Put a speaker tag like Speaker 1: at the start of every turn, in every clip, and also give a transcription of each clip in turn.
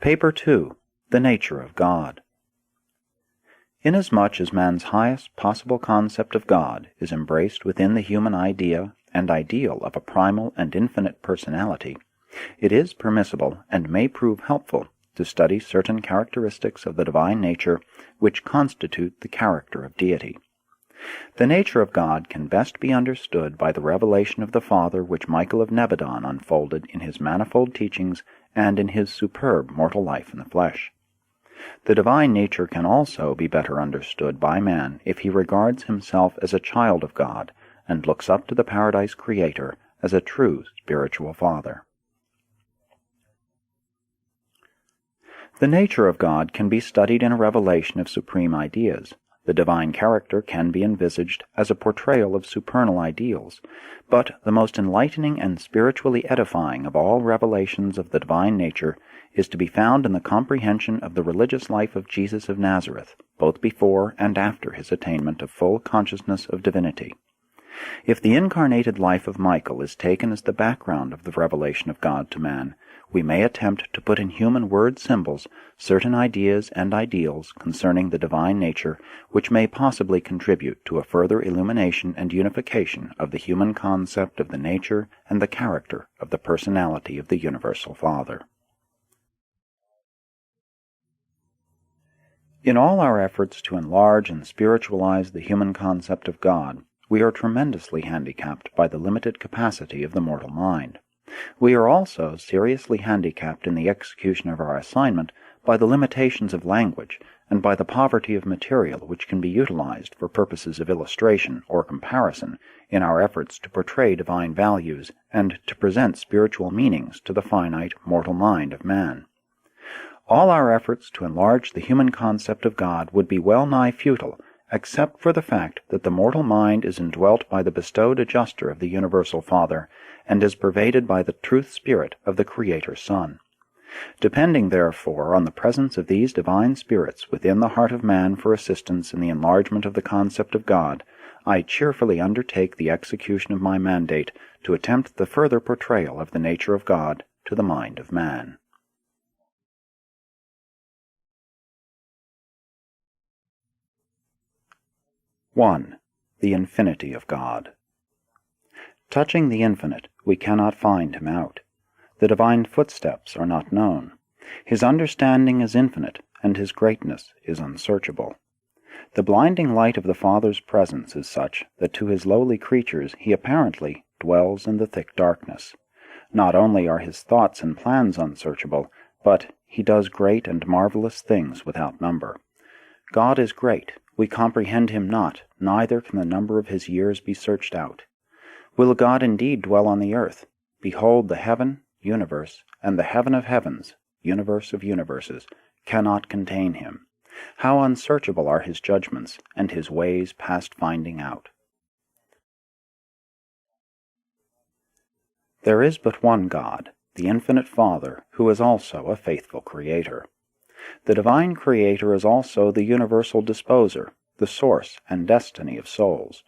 Speaker 1: Paper 2. The Nature of God. Inasmuch as man's highest possible concept of God is embraced within the human idea and ideal of a primal and infinite personality, it is permissible and may prove helpful to study certain characteristics of the divine nature which constitute the character of deity. The nature of God can best be understood by the revelation of the Father which Michael of Nebadon unfolded in his manifold teachings and in his superb mortal life in the flesh. The divine nature can also be better understood by man if he regards himself as a child of God and looks up to the Paradise Creator as a true spiritual Father. The nature of God can be studied in a revelation of supreme ideas. The divine character can be envisaged as a portrayal of supernal ideals, but the most enlightening and spiritually edifying of all revelations of the divine nature is to be found in the comprehension of the religious life of Jesus of Nazareth, both before and after his attainment of full consciousness of divinity. If the incarnated life of Michael is taken as the background of the revelation of God to man, we may attempt to put in human word symbols certain ideas and ideals concerning the divine nature which may possibly contribute to a further illumination and unification of the human concept of the nature and the character of the personality of the Universal Father. In all our efforts to enlarge and spiritualize the human concept of God, we are tremendously handicapped by the limited capacity of the mortal mind. We are also seriously handicapped in the execution of our assignment by the limitations of language and by the poverty of material which can be utilized for purposes of illustration or comparison in our efforts to portray divine values and to present spiritual meanings to the finite mortal mind of man. All our efforts to enlarge the human concept of God would be well nigh futile except for the fact that the mortal mind is indwelt by the bestowed adjuster of the Universal Father and is pervaded by the truth spirit of the Creator Son. Depending, therefore, on the presence of these divine spirits within the heart of man for assistance in the enlargement of the concept of God, I cheerfully undertake the execution of my mandate to attempt the further portrayal of the nature of God to the mind of man. (1) The Infinity of God. Touching the infinite, we cannot find him out. The divine footsteps are not known. His understanding is infinite, and his greatness is unsearchable. The blinding light of the Father's presence is such that to his lowly creatures he apparently dwells in the thick darkness. Not only are his thoughts and plans unsearchable, but he does great and marvelous things without number. God is great. We comprehend him not, neither can the number of his years be searched out. Will God indeed dwell on the earth? Behold, the heaven, universe, and the heaven of heavens, universe of universes, cannot contain him. How unsearchable are his judgments, and his ways past finding out. There is but one God, the infinite Father, who is also a faithful Creator. The divine Creator is also the universal disposer, the source and destiny of souls.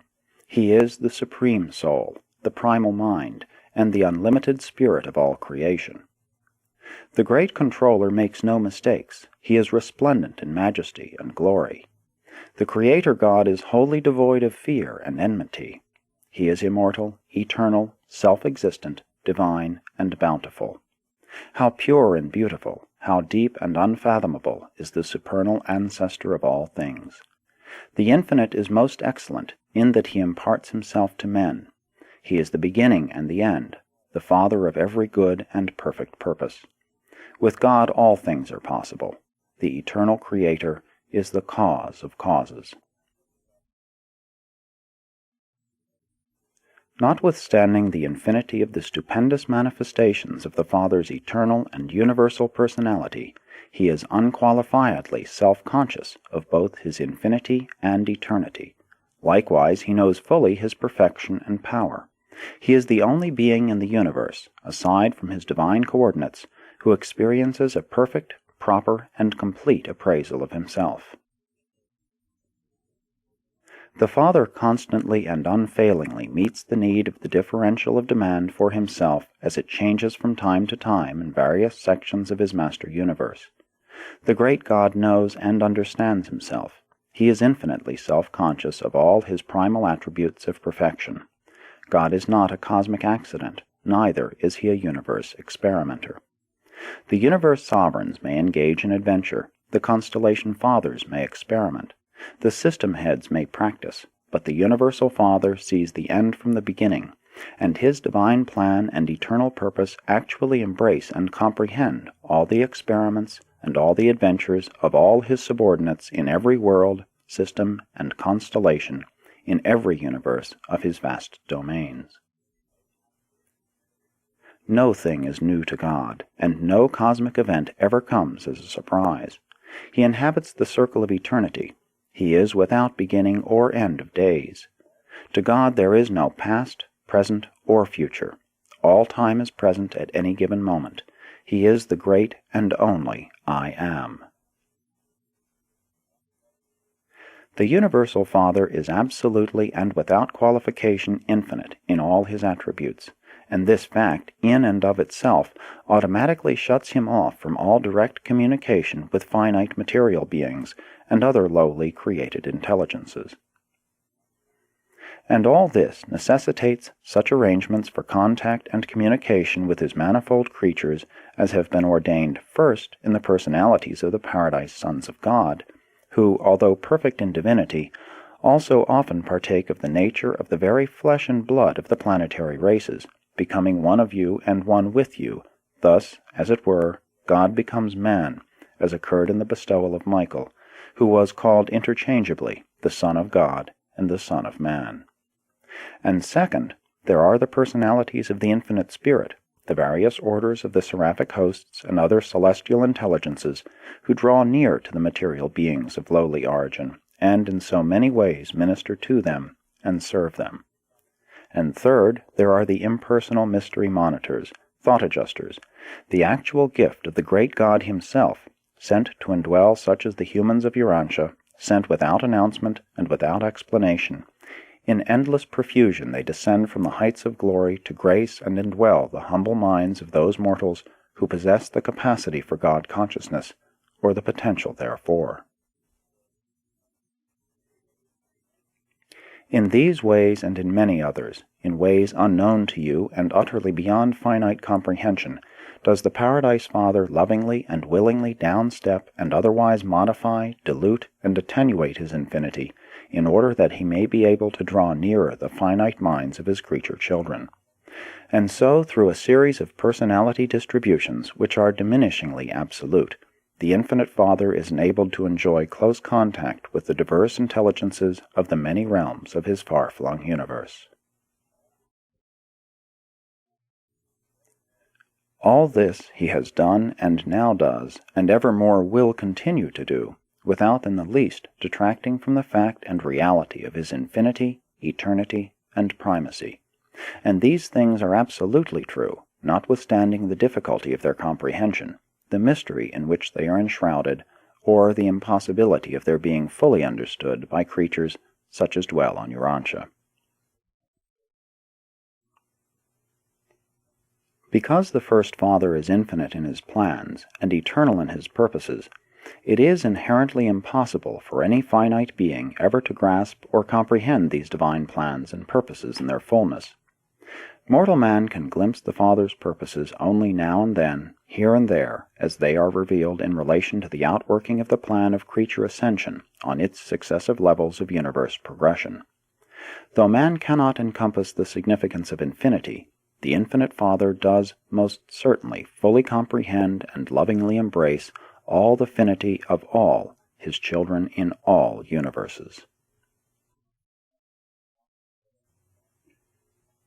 Speaker 1: He is the supreme soul, the primal mind, and the unlimited spirit of all creation. The great Controller makes no mistakes. He is resplendent in majesty and glory. The Creator God is wholly devoid of fear and enmity. He is immortal, eternal, self-existent, divine, and bountiful. How pure and beautiful, how deep and unfathomable is the supernal ancestor of all things. The Infinite is most excellent in that he imparts himself to men. He is the beginning and the end, the Father of every good and perfect purpose. With God all things are possible. The eternal Creator is the cause of causes. Notwithstanding the infinity of the stupendous manifestations of the Father's eternal and universal personality, he is unqualifiedly self-conscious of both his infinity and eternity. Likewise, he knows fully his perfection and power. He is the only being in the universe, aside from his divine coordinates, who experiences a perfect, proper, and complete appraisal of himself. The Father constantly and unfailingly meets the need of the differential of demand for himself as it changes from time to time in various sections of his master universe. The great God knows and understands himself. He is infinitely self-conscious of all his primal attributes of perfection. God is not a cosmic accident, neither is he a universe experimenter. The universe sovereigns may engage in adventure, the constellation fathers may experiment, the system heads may practice, but the universal Father sees the end from the beginning, and his divine plan and eternal purpose actually embrace and comprehend all the experiments and all the adventures of all his subordinates in every world, system, and constellation, in every universe of his vast domains. No thing is new to God, and no cosmic event ever comes as a surprise. He inhabits the circle of eternity. He is without beginning or end of days. To God there is no past, present, or future. All time is present at any given moment. He is the great and only I Am. The Universal Father is absolutely and without qualification infinite in all his attributes, and this fact, in and of itself, automatically shuts him off from all direct communication with finite material beings and other lowly created intelligences. And all this necessitates such arrangements for contact and communication with his manifold creatures as have been ordained first in the personalities of the Paradise Sons of God, who, although perfect in divinity, also often partake of the nature of the very flesh and blood of the planetary races, becoming one of you and one with you. Thus, as it were, God becomes man, as occurred in the bestowal of Michael, who was called interchangeably the Son of God and the Son of Man. And second, there are the personalities of the Infinite Spirit, the various orders of the seraphic hosts and other celestial intelligences, who draw near to the material beings of lowly origin, and in so many ways minister to them and serve them. And third, there are the impersonal mystery monitors, thought adjusters, the actual gift of the great God himself, sent to indwell such as the humans of Urantia, sent without announcement and without explanation. In endless profusion they descend from the heights of glory to grace and indwell the humble minds of those mortals who possess the capacity for God consciousness, or the potential therefor. In these ways and in many others, in ways unknown to you and utterly beyond finite comprehension, does the Paradise Father lovingly and willingly downstep and otherwise modify, dilute, and attenuate his infinity, in order that he may be able to draw nearer the finite minds of his creature children. And so, through a series of personality distributions which are diminishingly absolute, the Infinite Father is enabled to enjoy close contact with the diverse intelligences of the many realms of his far-flung universe. All this he has done and now does, and evermore will continue to do, without in the least detracting from the fact and reality of his infinity, eternity, and primacy. And these things are absolutely true, notwithstanding the difficulty of their comprehension, the mystery in which they are enshrouded, or the impossibility of their being fully understood by creatures such as dwell on Urantia. Because the First Father is infinite in his plans and eternal in his purposes, it is inherently impossible for any finite being ever to grasp or comprehend these divine plans and purposes in their fullness. Mortal man can glimpse the Father's purposes only now and then, here and there, as they are revealed in relation to the outworking of the plan of creature ascension on its successive levels of universe progression. Though man cannot encompass the significance of infinity, the Infinite Father does most certainly fully comprehend and lovingly embrace all the finity of all his children in all universes.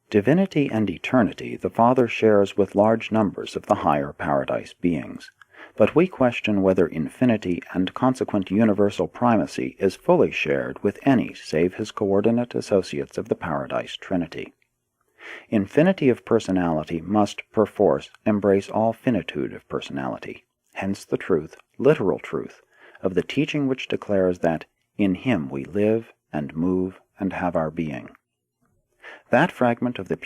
Speaker 1: Divinity and eternity the Father shares with large numbers of the higher paradise beings, but we question whether infinity and consequent universal primacy is fully shared with any save his coordinate associates of the Paradise Trinity. Infinity of personality must, perforce, embrace all finitude of personality, hence the truth, literal truth, of the teaching which declares that in him we live and move and have our being. That fragment of the